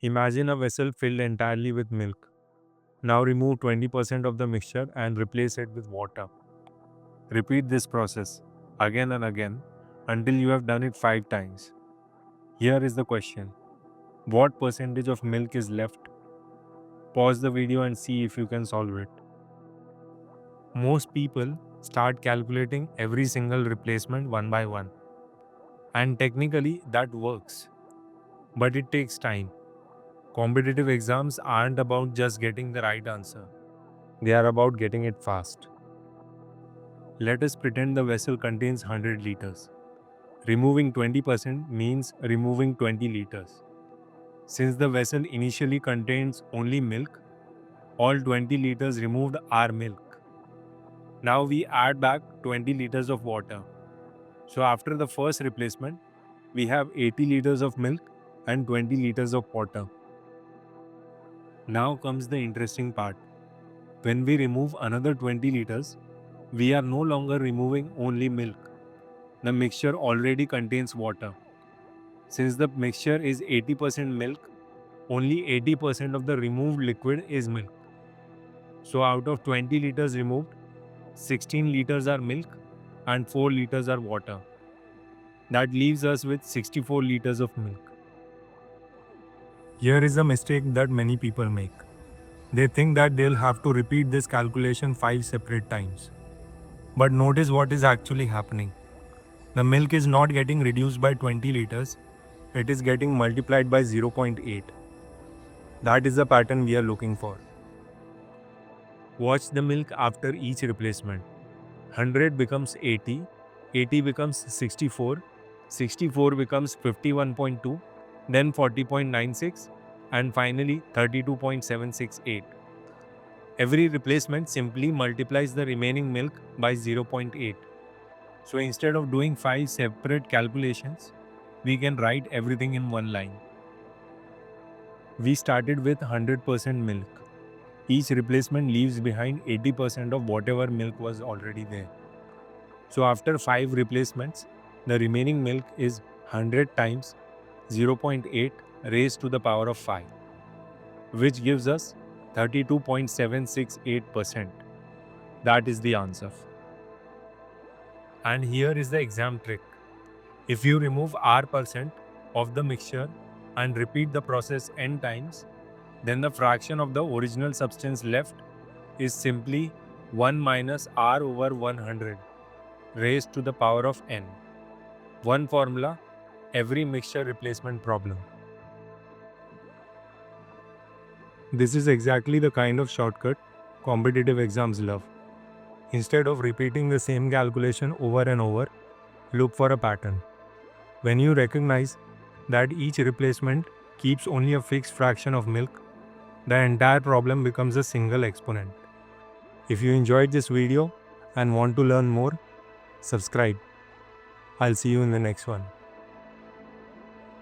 Imagine a vessel filled entirely with milk. Now remove 20% of the mixture and replace it with water. Repeat this process again and again until you have done it 5 times. Here is the question: what percentage of milk is left? Pause the video and see if you can solve it. Most people start calculating every single replacement one by one. And technically that works. But it takes time. Competitive exams aren't about just getting the right answer. They are about getting it fast. Let us pretend the vessel contains 100 liters. Removing 20% means removing 20 liters. Since the vessel initially contains only milk, all 20 liters removed are milk. Now we add back 20 liters of water. So after the first replacement, we have 80 liters of milk and 20 liters of water. Now comes the interesting part. When we remove another 20 liters, we are no longer removing only milk. The mixture already contains water. Since the mixture is 80% milk, only 80% of the removed liquid is milk. So out of 20 liters removed, 16 liters are milk and 4 liters are water. That leaves us with 64 liters of milk. Here is a mistake that many people make. They think that they'll have to repeat this calculation 5 separate times. But notice what is actually happening. The milk is not getting reduced by 20 liters, it is getting multiplied by 0.8. That is the pattern we are looking for. Watch the milk after each replacement. 100 becomes 80, 80 becomes 64, 64 becomes 51.2, then 40.96, and finally 32.768. Every replacement simply multiplies the remaining milk by 0.8. So instead of doing 5 separate calculations, we can write everything in one line. We started with 100% milk. Each replacement leaves behind 80% of whatever milk was already there. So after 5 replacements, the remaining milk is 100 times 0.8 raised to the power of 5, which gives us 32.768%. That is the answer. And here is the exam trick. If you remove R% of the mixture and repeat the process n times, then the fraction of the original substance left is simply 1 minus R over 100 raised to the power of n. One formula, every mixture replacement problem. This is exactly the kind of shortcut competitive exams love. Instead of repeating the same calculation over and over, look for a pattern. When you recognize that each replacement keeps only a fixed fraction of milk, the entire problem becomes a single exponent. If you enjoyed this video and want to learn more, subscribe. I'll see you in the next one.